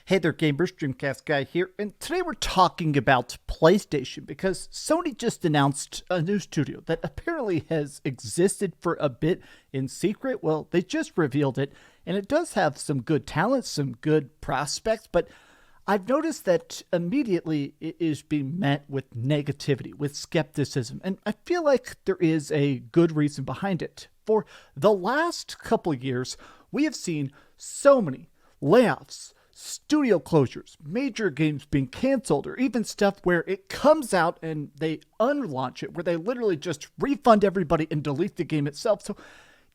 Hey there gamers, DreamcastGuy here, and today we're talking about PlayStation because Sony just announced a new studio that apparently has existed for a bit in secret. Well, they just revealed it, and it does have some good talent, some good prospects, but I've noticed that immediately it is being met with negativity, with skepticism, and I feel like there is a good reason behind it. For the last couple of years, we have seen so many layoffs, studio closures, major games being canceled, or even stuff where it comes out and they unlaunch it, where they literally just refund everybody and delete the game itself. So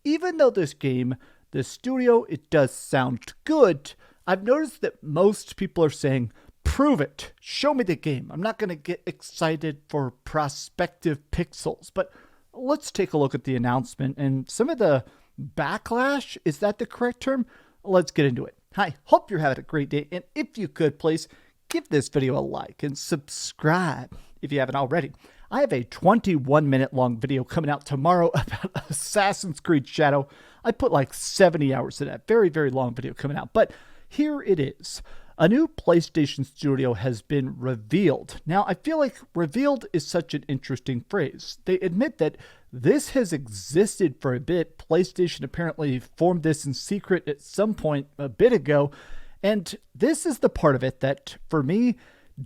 even though this game, this studio, it does sound good, I've noticed that most people are saying, prove it, show me the game. I'm not going to get excited for prospective pixels, but let's take a look at the announcement and some of the backlash. Is that the correct term? Let's get into it. Hi, hope you're having a great day, and if you could, please give this video a like and subscribe if you haven't already. I have a 21-minute long video coming out tomorrow about Assassin's Creed Shadow. I put like 70 hours in that. Very, very long video coming out, but here it is. A new PlayStation studio has been revealed. Now, I feel like revealed is such an interesting phrase. They admit that this has existed for a bit. PlayStation apparently formed this in secret at some point a bit ago. And this is the part of it that, for me,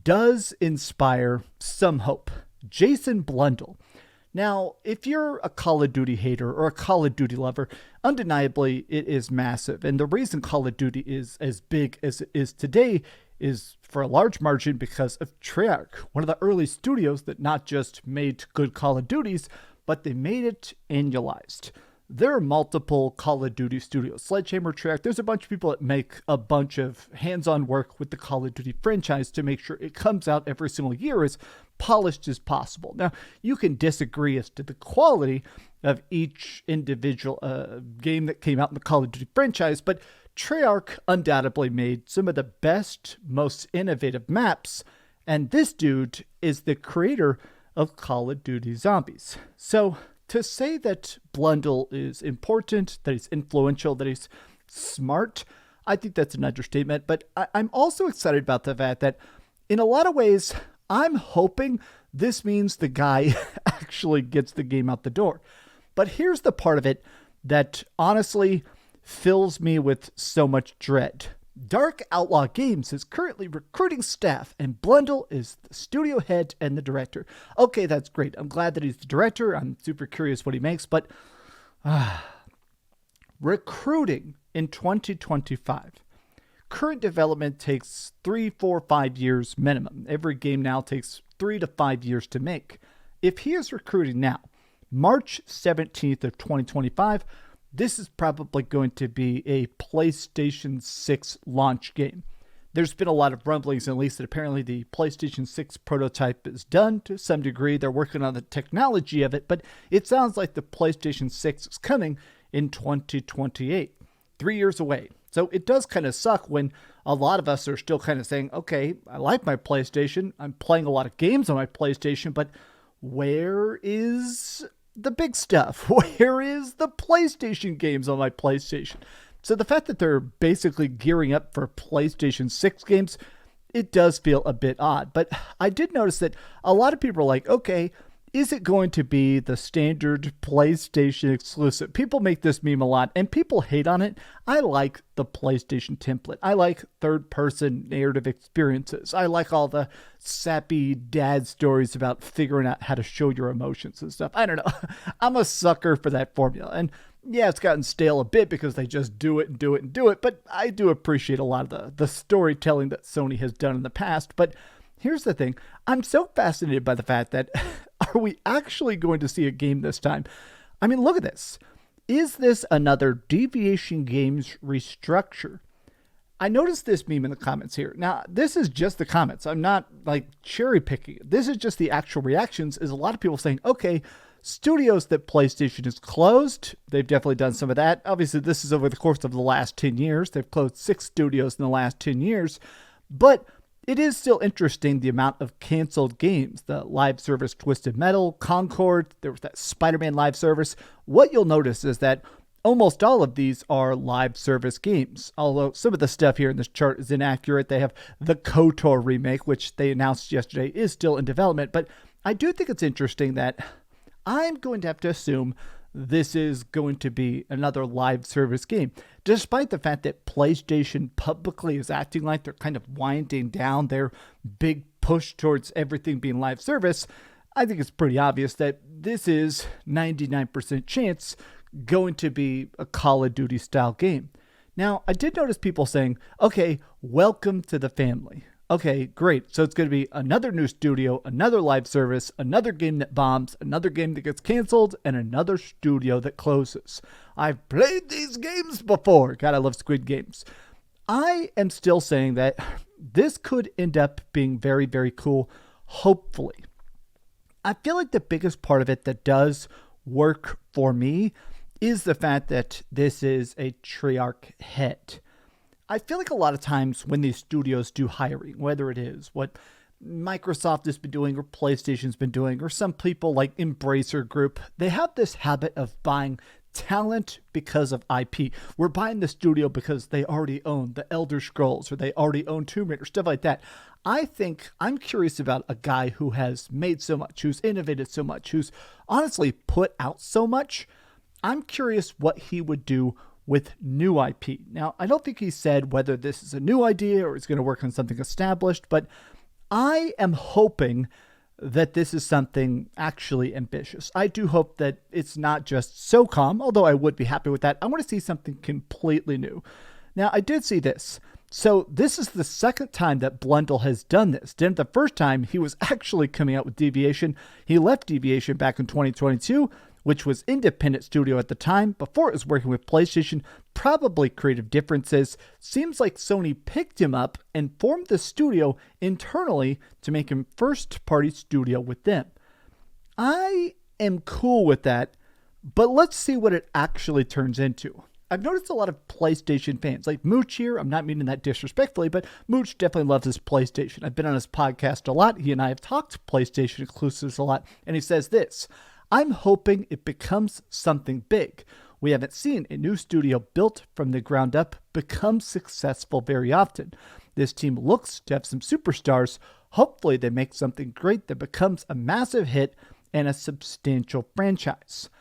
does inspire some hope. Jason Blundell. Now, if you're a Call of Duty hater or a Call of Duty lover, undeniably it is massive. And the reason Call of Duty is as big as it is today is for a large margin because of Treyarch, one of the early studios that not just made good Call of Duties, but they made it annualized. There are multiple Call of Duty studios, Sledgehammer, Treyarch. There's a bunch of people that make a bunch of hands-on work with the Call of Duty franchise to make sure it comes out every single year as polished as possible. Now, you can disagree as to the quality of each individual game that came out in the Call of Duty franchise, but Treyarch undoubtedly made some of the best, most innovative maps, and this dude is the creator of Call of Duty Zombies. So to say that Blundell is important, that he's influential, that he's smart, I think that's an understatement. But I'm also excited about the fact that in a lot of ways, I'm hoping this means the guy actually gets the game out the door. But here's the part of it that honestly fills me with so much dread. Dark Outlaw Games is currently recruiting staff, and Blundell is the studio head and the director. Okay, that's great. I'm glad that he's the director. I'm super curious what he makes, but recruiting in 2025. Current development takes 3, 4, 5 years minimum. Every game now takes 3 to 5 years to make. If he is recruiting now, March 17th of 2025, this is probably going to be a PlayStation 6 launch game. There's been a lot of rumblings, at least, that apparently the PlayStation 6 prototype is done to some degree. They're working on the technology of it, but it sounds like the PlayStation 6 is coming in 2028, 3 years away. So it does kind of suck when a lot of us are still kind of saying, okay, I like my PlayStation. I'm playing a lot of games on my PlayStation, but where is the big stuff? Where is the PlayStation games on my PlayStation? So the fact that they're basically gearing up for PlayStation 6 games, it does feel a bit odd. But I did notice that a lot of people are like, okay, is it going to be the standard PlayStation exclusive? People make this meme a lot, and people hate on it. I like the PlayStation template. I like third-person narrative experiences. I like all the sappy dad stories about figuring out how to show your emotions and stuff. I don't know. I'm a sucker for that formula. And yeah, it's gotten stale a bit because they just do it and do it and do it, but I do appreciate a lot of the storytelling that Sony has done in the past. But here's the thing. I'm so fascinated by the fact that are we actually going to see a game this time? I mean, look at this. Is this another Deviation Games restructure? I noticed this meme in the comments here. Now, this is just the comments. I'm not like cherry picking. This is just the actual reactions. Is a lot of people saying, okay, studios that PlayStation has closed, they've definitely done some of that. Obviously, this is over the course of the last 10 years. They've closed 6 studios in the last 10 years. But it is still interesting the amount of canceled games. The live service Twisted Metal, Concord, there was that Spider-Man live service. What you'll notice is that almost all of these are live service games. Although some of the stuff here in this chart is inaccurate. They have the KOTOR remake, which they announced yesterday is still in development. But I do think it's interesting that I'm going to have to assume this is going to be another live service game, despite the fact that PlayStation publicly is acting like they're kind of winding down their big push towards everything being live service. I think it's pretty obvious that this is 99% chance going to be a Call of Duty style game. Now, I did notice people saying, okay, welcome to the family. Okay, great. So it's going to be another new studio, another live service, another game that bombs, another game that gets canceled, and another studio that closes. I've played these games before. God, I love Squid Games. I am still saying that this could end up being very, very cool, hopefully. I feel like the biggest part of it that does work for me is the fact that this is a Treyarch hit. I feel like a lot of times when these studios do hiring, whether it is what Microsoft has been doing or PlayStation's been doing, or some people like Embracer Group, they have this habit of buying talent because of IP. We're buying the studio because they already own the Elder Scrolls or they already own Tomb Raider, stuff like that. I think I'm curious about a guy who has made so much, who's innovated so much, who's honestly put out so much. I'm curious what he would do with new IP. Now, I don't think he said whether this is a new idea or he's going to work on something established, but I am hoping that this is something actually ambitious. I do hope that it's not just SOCOM, although I would be happy with that. I want to see something completely new. Now, I did see this. So this is the second time that Blundell has done this. Then the first time he was actually coming out with Deviation. He left Deviation back in 2022, which was independent studio at the time, before it was working with PlayStation, probably creative differences. Seems like Sony picked him up and formed the studio internally to make him first-party studio with them. I am cool with that, but let's see what it actually turns into. I've noticed a lot of PlayStation fans, like Mooch here. I'm not meaning that disrespectfully, but Mooch definitely loves his PlayStation. I've been on his podcast a lot. He and I have talked PlayStation exclusives a lot, and he says this: I'm hoping it becomes something big. We haven't seen a new studio built from the ground up become successful very often. This team looks to have some superstars. Hopefully they make something great that becomes a massive hit and a substantial franchise.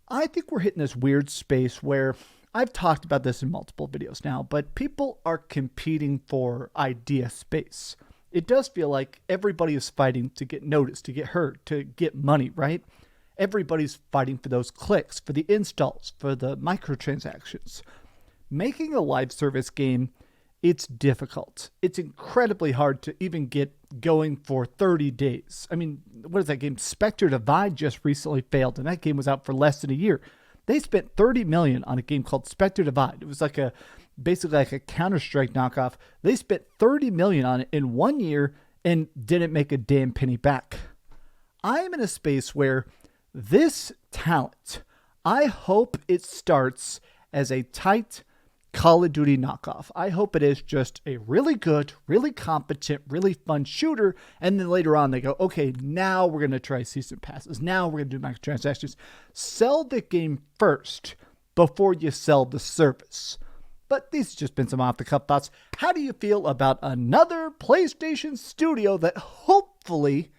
I think we're hitting this weird space where I've talked about this in multiple videos now, but people are competing for idea space. It does feel like everybody is fighting to get noticed, to get heard, to get money, right? Everybody's fighting for those clicks, for the installs, for the microtransactions. Making a live service game, it's difficult. It's incredibly hard to even get going for 30 days. I mean, what is that game? Spectre Divide just recently failed, and that game was out for less than a year. They spent $30 million on a game called Spectre Divide. It was like basically like a Counter-Strike knockoff. They spent $30 million on it in 1 year and didn't make a damn penny back. I am in a space where this talent, I hope it starts as a tight Call of Duty knockoff. I hope it is just a really good, really competent, really fun shooter. And then later on they go, okay, now we're going to try season passes. Now we're going to do microtransactions. Sell the game first before you sell the service. But these have just been some off-the-cuff thoughts. How do you feel about another PlayStation studio that hopefully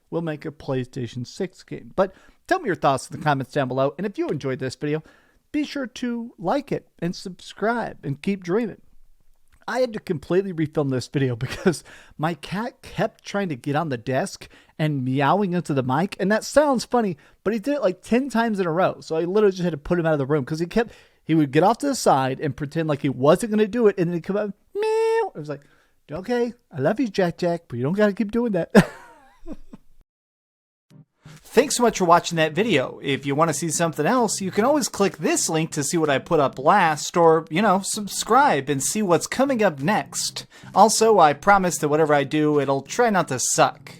will make a PlayStation 6 game? But tell me your thoughts in the comments down below. And if you enjoyed this video, be sure to like it and subscribe and keep dreaming. I had to completely refilm this video because my cat kept trying to get on the desk and meowing into the mic. And that sounds funny, but he did it like 10 times in a row. So I literally just had to put him out of the room because he would get off to the side and pretend like he wasn't going to do it. And then he'd come out, meow. I was like, okay, I love you, Jack, but you don't got to keep doing that. Thanks so much for watching that video. If you want to see something else, you can always click this link to see what I put up last, or, subscribe and see what's coming up next. Also, I promise that whatever I do, it'll try not to suck.